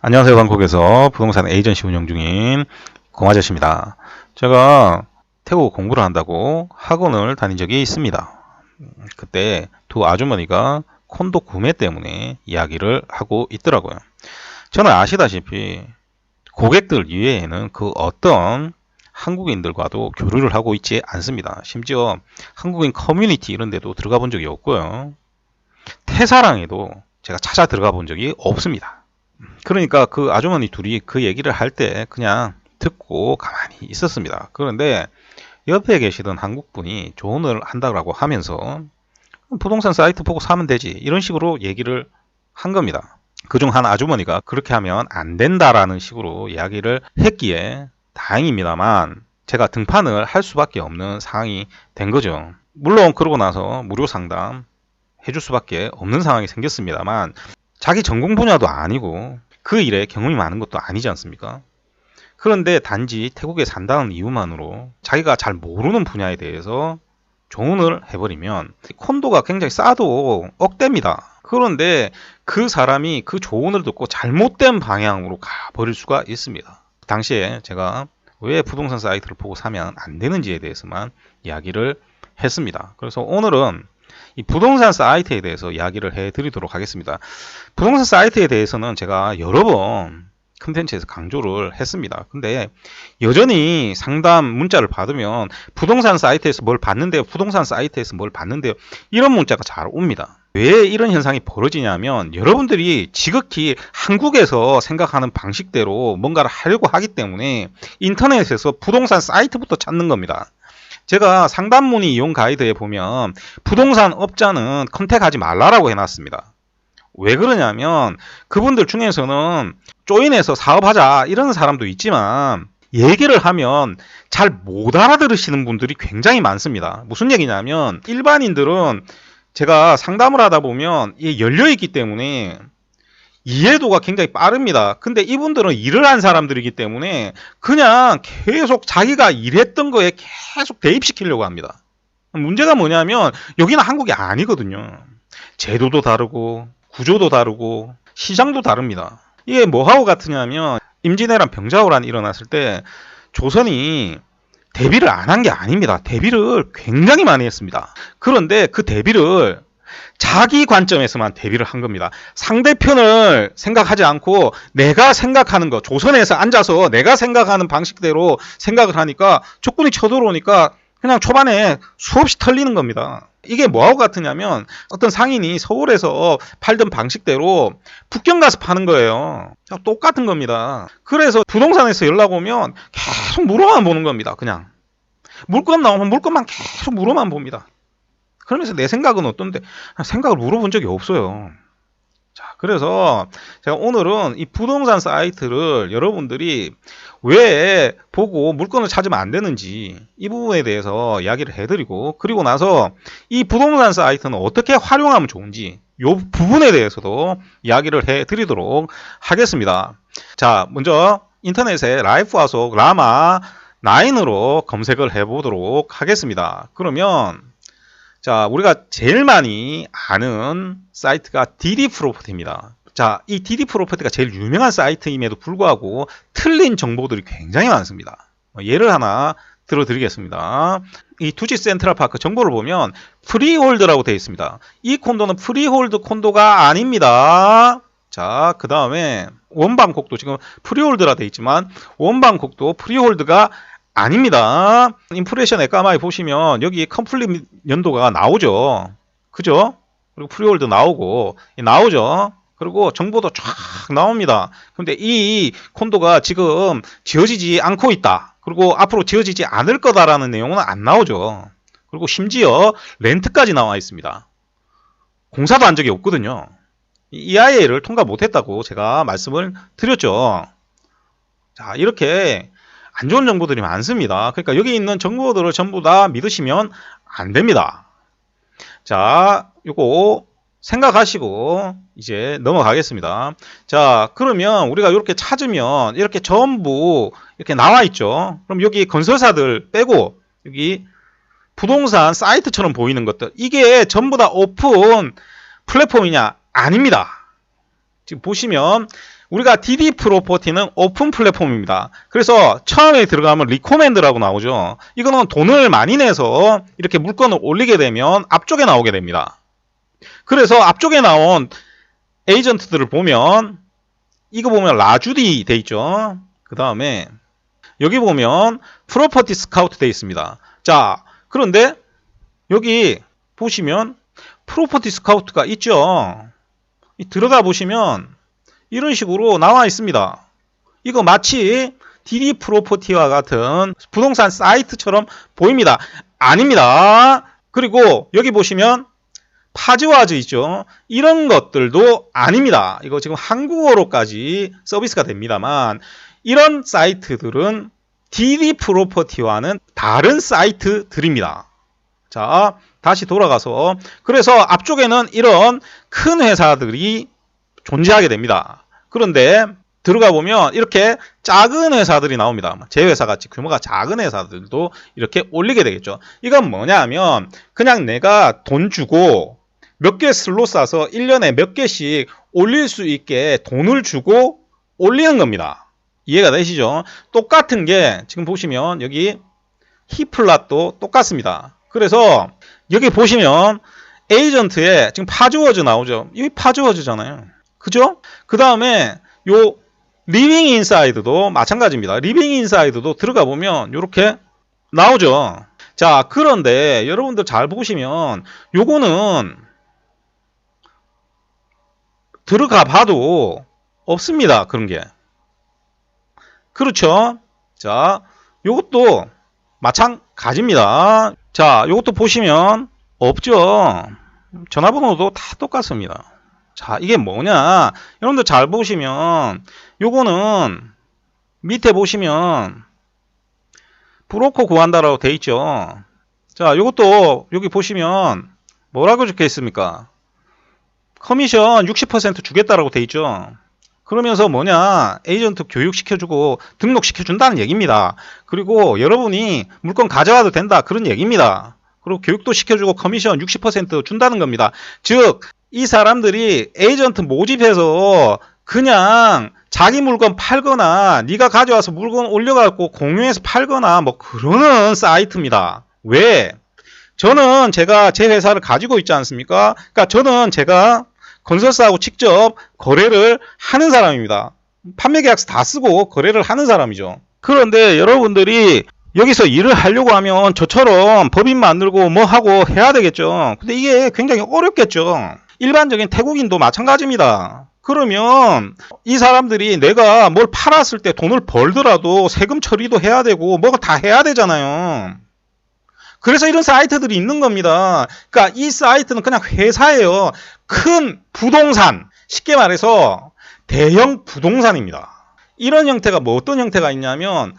안녕하세요. 방콕에서 부동산 에이전시 운영 중인 공아저씨입니다. 제가 태국 공부를 한다고 학원을 다닌 적이 있습니다. 그때 두 아주머니가 콘도 구매 때문에 이야기를 하고 있더라고요. 저는 아시다시피 고객들 이외에는 그 어떤 한국인들과도 교류를 하고 있지 않습니다. 심지어 한국인 커뮤니티 이런 데도 들어가 본 적이 없고요. 태사랑에도 제가 찾아 들어가 본 적이 없습니다. 그러니까 그 아주머니 둘이 그 얘기를 할 때 그냥 듣고 가만히 있었습니다. 그런데 옆에 계시던 한국분이 조언을 한다고 하면서 부동산 사이트 보고 사면 되지 이런 식으로 얘기를 한 겁니다. 그중 한 아주머니가 그렇게 하면 안 된다라는 식으로 이야기를 했기에 다행입니다만 제가 등판을 할 수밖에 없는 상황이 된 거죠. 물론 그러고 나서 무료 상담 해줄 수밖에 없는 상황이 생겼습니다만 자기 전공 분야도 아니고 그 일에 경험이 많은 것도 아니지 않습니까? 그런데 단지 태국에 산다는 이유만으로 자기가 잘 모르는 분야에 대해서 조언을 해버리면 콘도가 굉장히 싸도 억대입니다. 그런데 그 사람이 그 조언을 듣고 잘못된 방향으로 가버릴 수가 있습니다. 당시에 제가 왜 부동산 사이트를 보고 사면 안 되는지에 대해서만 이야기를 했습니다. 그래서 오늘은 이 부동산 사이트에 대해서 이야기를 해드리도록 하겠습니다. 부동산 사이트에 대해서는 제가 여러 번 컨텐츠에서 강조를 했습니다. 근데 여전히 상담 문자를 받으면 부동산 사이트에서 뭘 봤는데요, 부동산 사이트에서 뭘 봤는데요, 이런 문자가 잘 옵니다. 왜 이런 현상이 벌어지냐면 여러분들이 지극히 한국에서 생각하는 방식대로 뭔가를 하려고 하기 때문에 인터넷에서 부동산 사이트부터 찾는 겁니다. 제가 상담 문의 이용 가이드에 보면 부동산 업자는 컨택하지 말라라고 해놨습니다. 왜 그러냐면 그분들 중에서는 조인해서 사업하자 이런 사람도 있지만 얘기를 하면 잘 못 알아들으시는 분들이 굉장히 많습니다. 무슨 얘기냐면 일반인들은 제가 상담을 하다 보면 열려있기 때문에 이해도가 굉장히 빠릅니다. 근데 이분들은 일을 한 사람들이기 때문에 그냥 계속 자기가 일했던 거에 계속 대입시키려고 합니다. 문제가 뭐냐면 여기는 한국이 아니거든요. 제도도 다르고 구조도 다르고 시장도 다릅니다. 이게 뭐하고 같으냐면 임진왜란 병자호란이 일어났을 때 조선이 대비를 안 한 게 아닙니다. 대비를 굉장히 많이 했습니다. 그런데 그 대비를 자기 관점에서만 대비를 한 겁니다. 상대편을 생각하지 않고 내가 생각하는 거, 조선에서 앉아서 내가 생각하는 방식대로 생각을 하니까 적군이 쳐들어오니까 그냥 초반에 수없이 털리는 겁니다. 이게 뭐하고 같으냐면 어떤 상인이 서울에서 팔던 방식대로 북경 가서 파는 거예요. 똑같은 겁니다. 그래서 부동산에서 연락 오면 계속 물어만 보는 겁니다. 그냥 물건 나오면 물건만 계속 물어만 봅니다. 그러면서 내 생각은 어떤데 생각을 물어본 적이 없어요. 자, 그래서 제가 오늘은 이 부동산 사이트를 여러분들이 왜 보고 물건을 찾으면 안 되는지 이 부분에 대해서 이야기를 해드리고, 그리고 나서 이 부동산 사이트는 어떻게 활용하면 좋은지 이 부분에 대해서도 이야기를 해드리도록 하겠습니다. 자, 먼저 인터넷에 라이프하우스 라마 9으로 검색을 해보도록 하겠습니다. 그러면 자, 우리가 제일 많이 아는 사이트가 DD 프로퍼티입니다. 자, 이 DD 프로퍼티가 제일 유명한 사이트임에도 불구하고 틀린 정보들이 굉장히 많습니다. 예를 하나 들어드리겠습니다. 이 투지 센트럴파크 정보를 보면 프리홀드라고 되어 있습니다. 이 콘도는 프리홀드 콘도가 아닙니다. 자, 그 다음에 원방콕도 지금 프리홀드라 되어 있지만 원방콕도 프리홀드가 아닙니다. 인프레션 에까마이 보시면 여기 컴플릿 연도가 나오죠. 그죠? 그리고 프리홀드 나오고 나오죠. 그리고 정보도 쫙 나옵니다. 근데 이 콘도가 지금 지어지지 않고 있다. 그리고 앞으로 지어지지 않을 거다라는 내용은 안 나오죠. 그리고 심지어 렌트까지 나와 있습니다. 공사도 한 적이 없거든요. EIA를 통과 못했다고 제가 말씀을 드렸죠. 자, 이렇게 안 좋은 정보들이 많습니다. 그러니까 여기 있는 정보들을 전부 다 믿으시면 안 됩니다. 자, 요거 생각하시고 이제 넘어가겠습니다. 자, 그러면 우리가 이렇게 찾으면 이렇게 전부 이렇게 나와 있죠. 그럼 여기 건설사들 빼고 여기 부동산 사이트처럼 보이는 것들, 이게 전부 다 오픈 플랫폼이냐? 아닙니다. 지금 보시면 우리가 DD 프로퍼티는 오픈 플랫폼입니다. 그래서 처음에 들어가면 리코멘드라고 나오죠. 이거는 돈을 많이 내서 이렇게 물건을 올리게 되면 앞쪽에 나오게 됩니다. 그래서 앞쪽에 나온 에이전트들을 보면 이거 보면 라주디 돼 있죠. 그 다음에 여기 보면 프로퍼티 스카우트 돼 있습니다. 자, 그런데 여기 보시면 프로퍼티 스카우트가 있죠. 들어가 보시면 이런 식으로 나와 있습니다. 이거 마치 DD 프로퍼티와 같은 부동산 사이트처럼 보입니다. 아닙니다. 그리고 여기 보시면 파즈와즈 있죠. 이런 것들도 아닙니다. 이거 지금 한국어로까지 서비스가 됩니다만 이런 사이트들은 DD 프로퍼티와는 다른 사이트들입니다. 자, 다시 돌아가서 그래서 앞쪽에는 이런 큰 회사들이 존재하게 됩니다. 그런데 들어가 보면 이렇게 작은 회사들이 나옵니다. 제 회사 같이 규모가 작은 회사들도 이렇게 올리게 되겠죠. 이건 뭐냐 하면 그냥 내가 돈 주고 몇 개 슬롯 사서 1년에 몇 개씩 올릴 수 있게 돈을 주고 올리는 겁니다. 이해가 되시죠? 똑같은 게 지금 보시면 여기 히플랏도 똑같습니다. 그래서 여기 보시면 에이전트에 지금 파즈워즈 나오죠. 이게 파즈워즈잖아요. 그죠? 그 다음에 요 리빙 인사이드도 마찬가지입니다. 리빙 인사이드도 들어가 보면 이렇게 나오죠. 자, 그런데 여러분들 잘 보시면 요거는 들어가 봐도 없습니다. 그런 게. 그렇죠? 자, 요것도 마찬가지입니다. 자, 요것도 보시면 없죠. 전화번호도 다 똑같습니다. 자, 이게 뭐냐? 여러분들 잘 보시면 요거는 밑에 보시면 브로커 구한다라고 돼 있죠. 자, 요것도 여기 보시면 뭐라고 적혀 있습니까? 커미션 60% 주겠다라고 돼 있죠. 그러면서 뭐냐? 에이전트 교육시켜주고 등록시켜준다는 얘기입니다. 그리고 여러분이 물건 가져와도 된다. 그런 얘기입니다. 그리고 교육도 시켜주고 커미션 60% 준다는 겁니다. 즉, 이 사람들이 에이전트 모집해서 그냥 자기 물건 팔거나 네가 가져와서 물건 올려갖고 공유해서 팔거나 뭐 그러는 사이트입니다. 왜? 저는 제가 제 회사를 가지고 있지 않습니까? 그러니까 저는 제가 건설사하고 직접 거래를 하는 사람입니다. 판매계약서 다 쓰고 거래를 하는 사람이죠. 그런데 여러분들이 여기서 일을 하려고 하면 저처럼 법인 만들고 뭐 하고 해야 되겠죠. 근데 이게 굉장히 어렵겠죠. 일반적인 태국인도 마찬가지입니다. 그러면 이 사람들이 내가 뭘 팔았을 때 돈을 벌더라도 세금 처리도 해야 되고 뭐가 다 해야 되잖아요. 그래서 이런 사이트들이 있는 겁니다. 그러니까 이 사이트는 그냥 회사예요. 큰 부동산, 쉽게 말해서 대형 부동산입니다. 이런 형태가 뭐 어떤 형태가 있냐면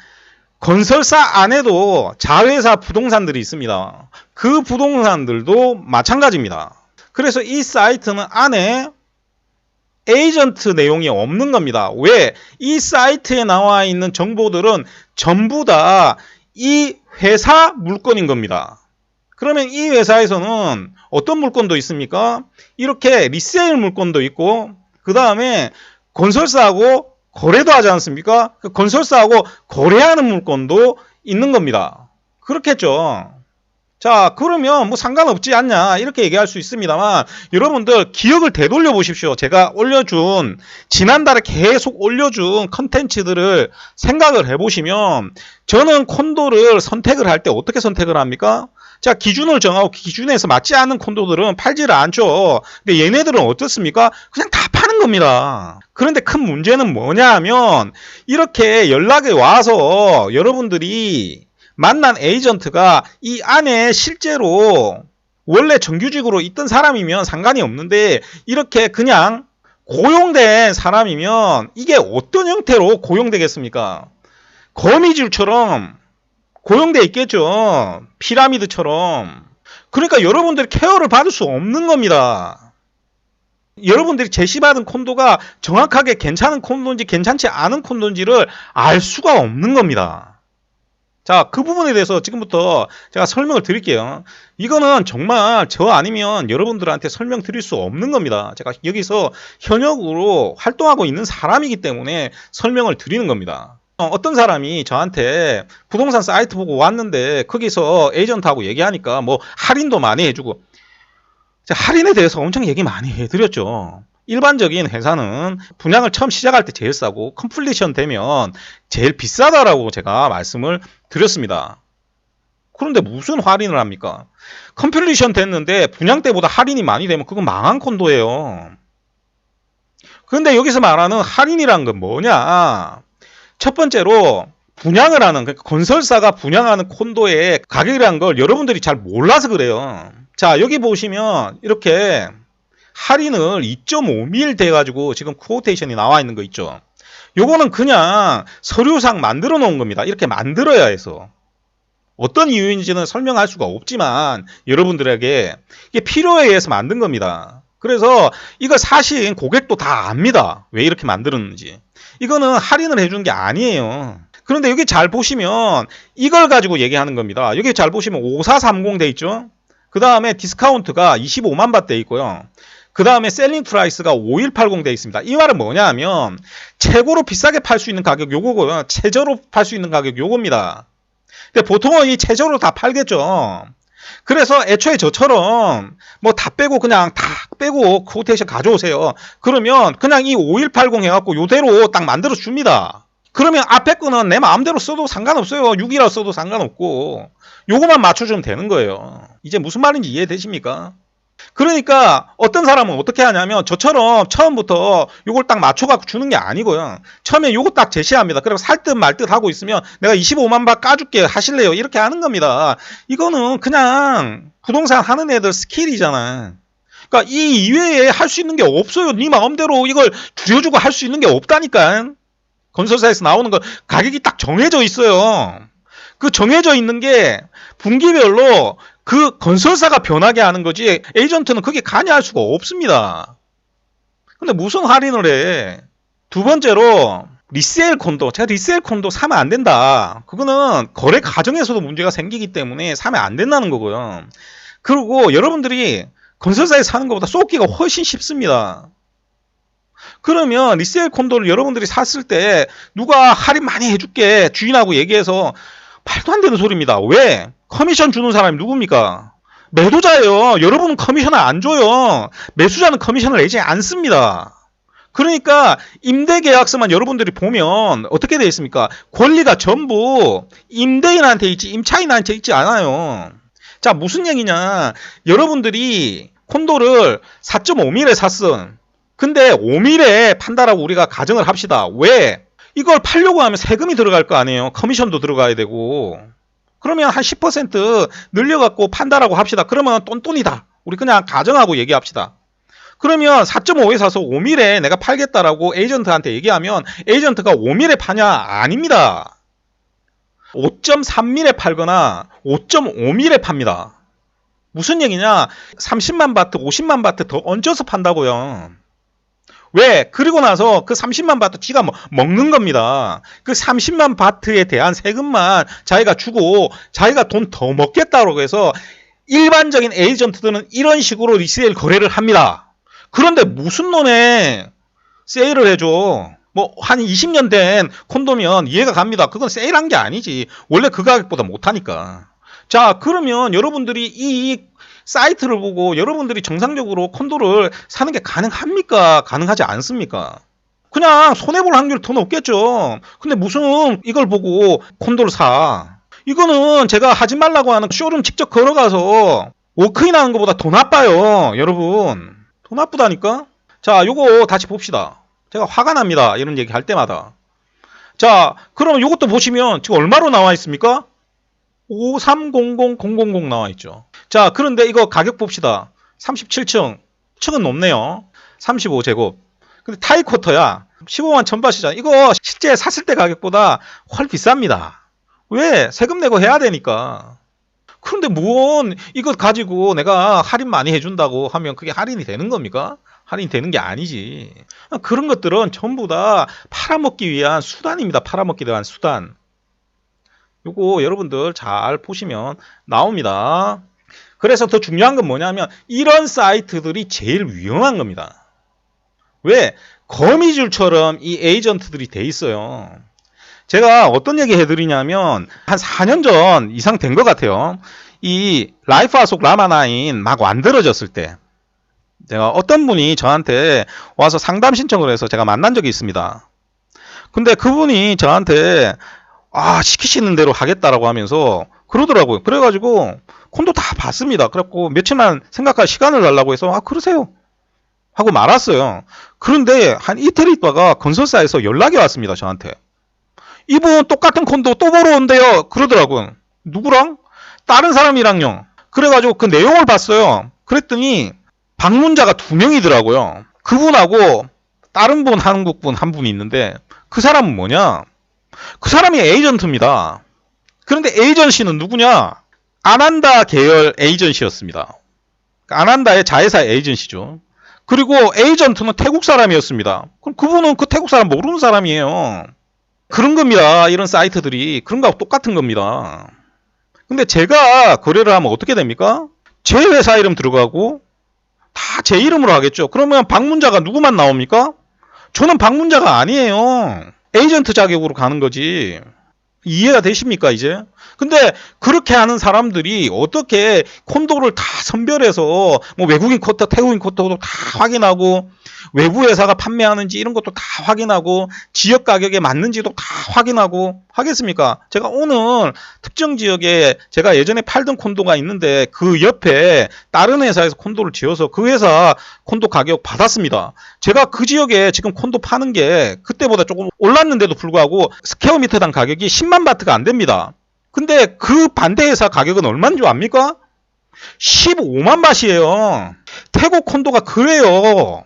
건설사 안에도 자회사 부동산들이 있습니다. 그 부동산들도 마찬가지입니다. 그래서 이 사이트는 안에 에이전트 내용이 없는 겁니다. 왜? 이 사이트에 나와 있는 정보들은 전부 다 이 회사 물건인 겁니다. 그러면 이 회사에서는 어떤 물건도 있습니까? 이렇게 리세일 물건도 있고 그 다음에 건설사하고 거래도 하지 않습니까? 그 건설사하고 거래하는 물건도 있는 겁니다. 그렇겠죠. 자, 그러면 뭐 상관없지 않냐 이렇게 얘기할 수 있습니다만 여러분들 기억을 되돌려 보십시오. 제가 올려준 지난달에 계속 올려준 컨텐츠들을 생각을 해보시면 저는 콘도를 선택을 할 때 어떻게 선택을 합니까? 자, 기준을 정하고 기준에서 맞지 않는 콘도들은 팔지를 않죠. 근데 얘네들은 어떻습니까? 그냥 다 파는 겁니다. 그런데 큰 문제는 뭐냐 하면 이렇게 연락이 와서 여러분들이 만난 에이전트가 이 안에 실제로 원래 정규직으로 있던 사람이면 상관이 없는데 이렇게 그냥 고용된 사람이면 이게 어떤 형태로 고용되겠습니까? 거미줄처럼 고용돼 있겠죠. 피라미드처럼. 그러니까 여러분들이 케어를 받을 수 없는 겁니다. 여러분들이 제시받은 콘도가 정확하게 괜찮은 콘도인지 괜찮지 않은 콘도인지를 알 수가 없는 겁니다. 자, 그 부분에 대해서 지금부터 제가 설명을 드릴게요. 이거는 정말 저 아니면 여러분들한테 설명드릴 수 없는 겁니다. 제가 여기서 현역으로 활동하고 있는 사람이기 때문에 설명을 드리는 겁니다. 어떤 사람이 저한테 부동산 사이트 보고 왔는데 거기서 에이전트하고 얘기하니까 뭐 할인도 많이 해주고, 할인에 대해서 엄청 얘기 많이 해드렸죠. 일반적인 회사는 분양을 처음 시작할 때 제일 싸고 컴플리션 되면 제일 비싸다라고 제가 말씀을 드렸습니다. 그런데 무슨 할인을 합니까? 컴플리션 됐는데 분양 때보다 할인이 많이 되면 그건 망한 콘도예요. 그런데 여기서 말하는 할인이란 건 뭐냐? 첫 번째로 분양을 하는, 그러니까 건설사가 분양하는 콘도의 가격이라는 걸 여러분들이 잘 몰라서 그래요. 자, 여기 보시면 이렇게 할인을 2.5밀 돼가지고 지금 퀘오테이션이 나와 있는 거 있죠. 요거는 그냥 서류상 만들어 놓은 겁니다. 이렇게 만들어야 해서. 어떤 이유인지는 설명할 수가 없지만 여러분들에게 이게 필요에 의해서 만든 겁니다. 그래서 이거 사실 고객도 다 압니다. 왜 이렇게 만들었는지. 이거는 할인을 해준 게 아니에요. 그런데 여기 잘 보시면 이걸 가지고 얘기하는 겁니다. 여기 잘 보시면 5430 돼 있죠. 그 다음에 디스카운트가 25만 바 돼 있고요. 그 다음에 셀링 프라이스가 5180 돼 있습니다. 이 말은 뭐냐 하면 최고로 비싸게 팔 수 있는 가격 요거고요. 최저로 팔 수 있는 가격 요겁니다. 근데 보통은 이 최저로 다 팔겠죠. 그래서 애초에 저처럼 뭐 다 빼고 그냥 다 빼고 퀘오테이션 가져오세요. 그러면 그냥 이 5180 해갖고 요대로 딱 만들어 줍니다. 그러면 앞에 거는 내 마음대로 써도 상관없어요. 6이라 써도 상관없고 요거만 맞춰주면 되는 거예요. 이제 무슨 말인지 이해되십니까? 그러니까 어떤 사람은 어떻게 하냐면 저처럼 처음부터 요걸 딱 맞춰갖고 주는 게 아니고요. 처음에 요거 딱 제시합니다. 그리고 살 듯 말 듯 하고 있으면 내가 25만 바 까줄게 하실래요? 이렇게 하는 겁니다. 이거는 그냥 부동산 하는 애들 스킬이잖아. 그러니까 이 이외에 할 수 있는 게 없어요. 네 마음대로 이걸 줄여주고 할 수 있는 게 없다니까. 건설사에서 나오는 거 가격이 딱 정해져 있어요. 그 정해져 있는 게 분기별로 그 건설사가 변하게 하는 거지 에이전트는 그게 관여할 수가 없습니다. 근데 무슨 할인을 해? 두 번째로 리세일 콘도. 제가 리세일 콘도 사면 안 된다. 그거는 거래 과정에서도 문제가 생기기 때문에 사면 안 된다는 거고요. 그리고 여러분들이 건설사에서 사는 것보다 쏟기가 훨씬 쉽습니다. 그러면 리세일 콘도를 여러분들이 샀을 때 누가 할인 많이 해줄게 주인하고 얘기해서 말도 안 되는 소리입니다. 왜? 커미션 주는 사람이 누굽니까? 매도자예요. 여러분은 커미션을 안 줘요. 매수자는 커미션을 내지 않습니다. 그러니까 임대계약서만 여러분들이 보면 어떻게 되어 있습니까? 권리가 전부 임대인한테 있지 임차인한테 있지 않아요. 자, 무슨 얘기냐? 여러분들이 콘도를 4.5밀에 샀음. 근데 5밀에 판다라고 우리가 가정을 합시다. 왜? 이걸 팔려고 하면 세금이 들어갈 거 아니에요. 커미션도 들어가야 되고. 그러면 한 10% 늘려갖고 판다라고 합시다. 그러면 똔똔이다. 우리 그냥 가정하고 얘기합시다. 그러면 4.5에 사서 5밀에 내가 팔겠다라고 에이전트한테 얘기하면 에이전트가 5밀에 파냐? 아닙니다. 5.3밀에 팔거나 5.5밀에 팝니다. 무슨 얘기냐? 30만 바트, 50만 바트 더 얹어서 판다고요. 왜? 그리고 나서 그 30만 바트 지가 먹는 겁니다. 그 30만 바트에 대한 세금만 자기가 주고 자기가 돈 더 먹겠다고 해서 일반적인 에이전트들은 이런 식으로 리세일 거래를 합니다. 그런데 무슨 놈에 세일을 해줘? 뭐 한 20년 된 콘도면 이해가 갑니다. 그건 세일한 게 아니지. 원래 그 가격보다 못하니까. 자, 그러면 여러분들이 이 사이트를 보고 여러분들이 정상적으로 콘도를 사는 게 가능합니까? 가능하지 않습니까? 그냥 손해볼 확률이 더 높겠죠. 근데 무슨 이걸 보고 콘도를 사? 이거는 제가 하지 말라고 하는 쇼룸 직접 걸어가서 워크인 하는 것보다 더 나빠요. 여러분. 더 나쁘다니까? 자, 요거 다시 봅시다. 제가 화가 납니다. 이런 얘기 할 때마다. 자, 그러면 요것도 보시면 지금 얼마로 나와 있습니까? 5300000 나와 있죠. 자, 그런데 이거 가격 봅시다. 37층. 층은 높네요. 35제곱. 근데 타이쿼터야. 15만 1000바시잖아. 이거 실제 샀을 때 가격보다 훨 비쌉니다. 왜? 세금 내고 해야 되니까. 그런데 뭔 이거 가지고 내가 할인 많이 해준다고 하면 그게 할인이 되는 겁니까? 할인이 되는 게 아니지. 그런 것들은 전부 다 팔아먹기 위한 수단입니다. 팔아먹기 위한 수단. 요거 여러분들 잘 보시면 나옵니다. 그래서 더 중요한 건 뭐냐면 이런 사이트들이 제일 위험한 겁니다. 왜? 거미줄처럼 이 에이전트들이 돼 있어요. 제가 어떤 얘기 해드리냐면 한 4년 전 이상 된 것 같아요. 이 라이프 아속 라마9 막 만들어졌을 때 제가 어떤 분이 저한테 와서 상담 신청을 해서 제가 만난 적이 있습니다. 근데 그분이 저한테 시키시는 대로 하겠다라고 하면서 그러더라고요. 그래가지고 콘도 다 봤습니다. 그래갖고 며칠만 생각할 시간을 달라고 해서 그러세요 하고 말았어요. 그런데 한 이틀 있다가 건설사에서 연락이 왔습니다. 저한테. 이분 똑같은 콘도 또 보러 온대요. 그러더라고요. 누구랑? 다른 사람이랑요. 그래가지고 그 내용을 봤어요. 그랬더니 방문자가 2명이더라고요. 그분하고 다른 분, 한국분 한 분이 있는데 그 사람은 뭐냐? 그 사람이 에이전트입니다. 그런데 에이전시는 누구냐? 아난다 계열 에이전시였습니다. 아난다의 자회사 에이전시죠. 그리고 에이전트는 태국 사람이었습니다. 그럼 그분은 그 태국 사람 모르는 사람이에요. 그런 겁니다. 이런 사이트들이. 그런 거하고 똑같은 겁니다. 근데 제가 거래를 하면 어떻게 됩니까? 제 회사 이름 들어가고 다 제 이름으로 하겠죠. 그러면 방문자가 누구만 나옵니까? 저는 방문자가 아니에요. 에이전트 자격으로 가는 거지. 이해가 되십니까, 이제? 근데 그렇게 하는 사람들이 어떻게 콘도를 다 선별해서 뭐 외국인 쿼터, 태국인 쿼터도 다 확인하고 외부 회사가 판매하는지 이런 것도 다 확인하고 지역 가격에 맞는지도 다 확인하고 하겠습니까? 제가 오늘 특정 지역에 제가 예전에 팔던 콘도가 있는데 그 옆에 다른 회사에서 콘도를 지어서 그 회사 콘도 가격 받았습니다. 제가 그 지역에 지금 콘도 파는 게 그때보다 조금 올랐는데도 불구하고 스퀘어미터당 가격이 10만 바트가 안 됩니다. 근데 그 반대 회사 가격은 얼마인 줄 압니까? 15만 바트예요. 태국 콘도가 그래요.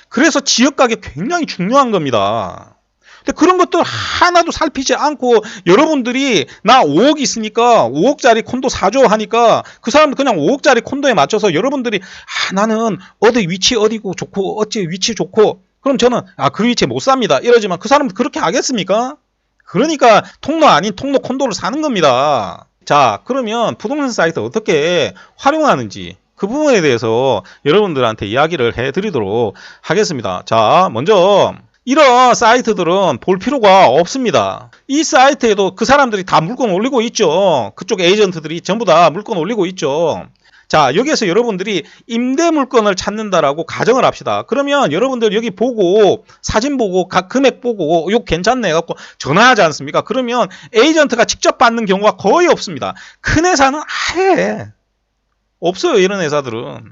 그래서 지역 가격 굉장히 중요한 겁니다. 근데 그런 것들 하나도 살피지 않고 여러분들이 나 5억 있으니까 5억짜리 콘도 사줘 하니까 그 사람은 그냥 5억짜리 콘도에 맞춰서 여러분들이 나는 어디 위치 어디고 좋고 어찌 위치 좋고 그럼 저는 그 위치에 못 삽니다 이러지만 그 사람은 그렇게 하겠습니까? 그러니까 통로 아닌 통로 콘도를 사는 겁니다. 자, 그러면 부동산 사이트 어떻게 활용하는지 그 부분에 대해서 여러분들한테 이야기를 해드리도록 하겠습니다. 자, 먼저 이런 사이트들은 볼 필요가 없습니다. 이 사이트에도 그 사람들이 다 물건 올리고 있죠. 그쪽 에이전트들이 전부 다 물건 올리고 있죠. 자, 여기에서 여러분들이 임대 물건을 찾는다라고 가정을 합시다. 그러면 여러분들 여기 보고 사진 보고 각 금액 보고 이거 괜찮네 갖고 전화하지 않습니까? 그러면 에이전트가 직접 받는 경우가 거의 없습니다. 큰 회사는 아예 없어요. 이런 회사들은.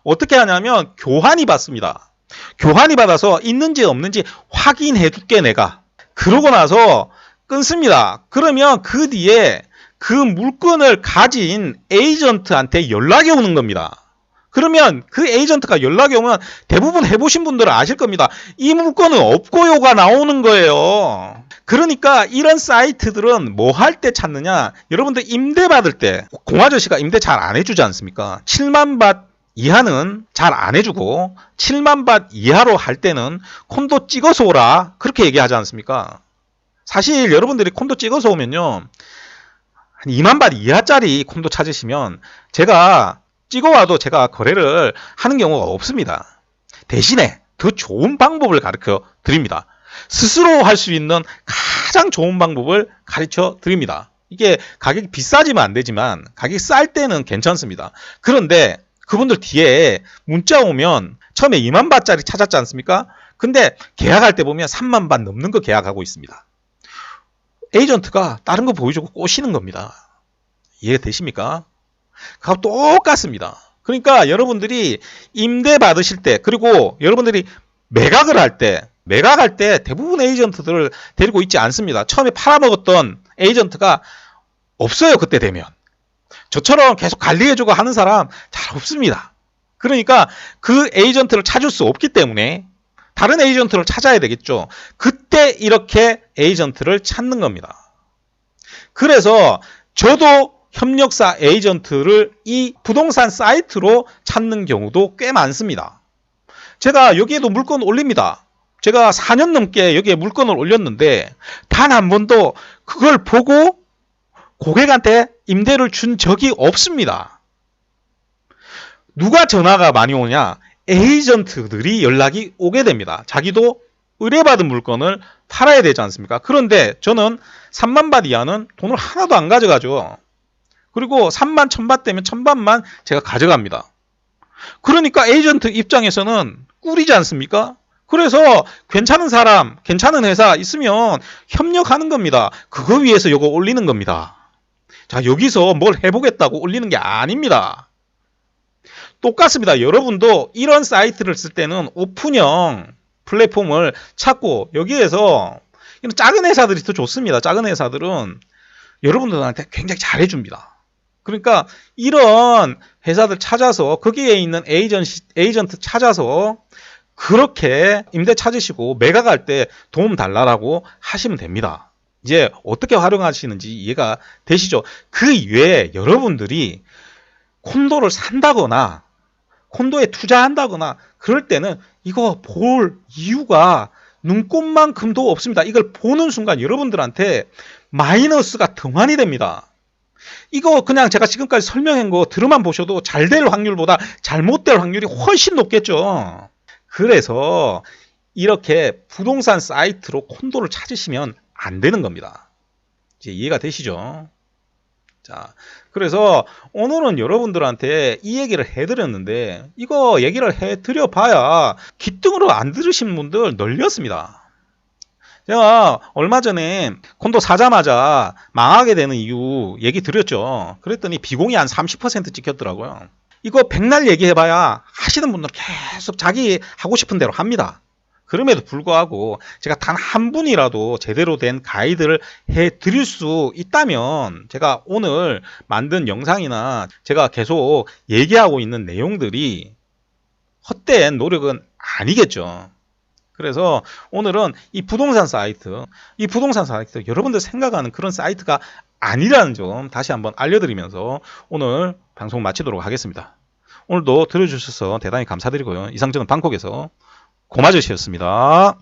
어떻게 하냐면 교환이 받습니다. 교환이 받아서 있는지 없는지 확인해 줄게 내가. 그러고 나서 끊습니다. 그러면 그 뒤에 그 물건을 가진 에이전트한테 연락이 오는 겁니다. 그러면 그 에이전트가 연락이 오면 대부분 해보신 분들은 아실 겁니다. 이 물건은 없고요가 나오는 거예요. 그러니까 이런 사이트들은 뭐 할 때 찾느냐? 여러분들 임대 받을 때 공아저씨가 임대 잘 안 해주지 않습니까? 7만 밭 이하는 잘 안 해주고 7만 밭 이하로 할 때는 콘도 찍어서 오라 그렇게 얘기하지 않습니까? 사실 여러분들이 콘도 찍어서 오면요 한 2만 밭 이하짜리 콘도 찾으시면 제가 찍어와도 제가 거래를 하는 경우가 없습니다. 대신에 더 좋은 방법을 가르쳐 드립니다. 스스로 할 수 있는 가장 좋은 방법을 가르쳐 드립니다. 이게 가격이 비싸지면 안 되지만 가격이 쌀 때는 괜찮습니다. 그런데 그분들 뒤에 문자 오면 처음에 2만 바트짜리 찾았지 않습니까? 근데 계약할 때 보면 3만 바트 넘는 거 계약하고 있습니다. 에이전트가 다른 거 보여주고 꼬시는 겁니다. 이해되십니까? 그거 똑같습니다. 그러니까 여러분들이 임대 받으실 때 그리고 여러분들이 매각을 할 때 대부분 에이전트들을 데리고 있지 않습니다. 처음에 팔아먹었던 에이전트가 없어요. 그때 되면. 저처럼 계속 관리해주고 하는 사람 잘 없습니다. 그러니까 그 에이전트를 찾을 수 없기 때문에 다른 에이전트를 찾아야 되겠죠. 그때 이렇게 에이전트를 찾는 겁니다. 그래서 저도 협력사 에이전트를 이 부동산 사이트로 찾는 경우도 꽤 많습니다. 제가 여기에도 물건 올립니다. 제가 4년 넘게 여기에 물건을 올렸는데 단 한 번도 그걸 보고 고객한테 임대를 준 적이 없습니다. 누가 전화가 많이 오냐? 에이전트들이 연락이 오게 됩니다. 자기도 의뢰받은 물건을 팔아야 되지 않습니까? 그런데 저는 3만 밭 이하는 돈을 하나도 안 가져가죠. 그리고 3만 1000밭 되면 1000밭만 제가 가져갑니다. 그러니까 에이전트 입장에서는 꿀이지 않습니까? 그래서 괜찮은 사람, 괜찮은 회사 있으면 협력하는 겁니다. 그거 위해서 이거 올리는 겁니다. 자, 여기서 뭘 해보겠다고 올리는 게 아닙니다. 똑같습니다. 여러분도 이런 사이트를 쓸 때는 오픈형 플랫폼을 찾고 여기에서 이런 작은 회사들이 더 좋습니다. 작은 회사들은 여러분들한테 굉장히 잘해줍니다. 그러니까 이런 회사들 찾아서 거기에 있는 에이전트 찾아서 그렇게 임대 찾으시고 매각할 때 도움 달라고 하시면 됩니다. 이제 어떻게 활용하시는지 이해가 되시죠? 그 이외에 여러분들이 콘도를 산다거나 콘도에 투자한다거나 그럴 때는 이거 볼 이유가 눈꼽만큼도 없습니다. 이걸 보는 순간 여러분들한테 마이너스가 등환이 됩니다. 이거 그냥 제가 지금까지 설명한 거 들어만 보셔도 잘 될 확률보다 잘못될 확률이 훨씬 높겠죠. 그래서 이렇게 부동산 사이트로 콘도를 찾으시면 안 되는 겁니다. 이제 이해가 되시죠? 자, 그래서 오늘은 여러분들한테 이 얘기를 해드렸는데 이거 얘기를 해드려 봐야 귀등으로 안 들으신 분들 널렸습니다. 제가 얼마 전에 콘도 사자마자 망하게 되는 이유 얘기 드렸죠. 그랬더니 비공이 한 30% 찍혔더라고요. 이거 백날 얘기해봐야 하시는 분들은 계속 자기 하고 싶은 대로 합니다. 그럼에도 불구하고 제가 단 한 분이라도 제대로 된 가이드를 해드릴 수 있다면 제가 오늘 만든 영상이나 제가 계속 얘기하고 있는 내용들이 헛된 노력은 아니겠죠. 그래서 오늘은 이 부동산 사이트 여러분들 생각하는 그런 사이트가 아니라는 점 다시 한번 알려드리면서 오늘 방송 마치도록 하겠습니다. 오늘도 들어주셔서 대단히 감사드리고요. 이상 저는 방콕에서 고마저씨였습니다.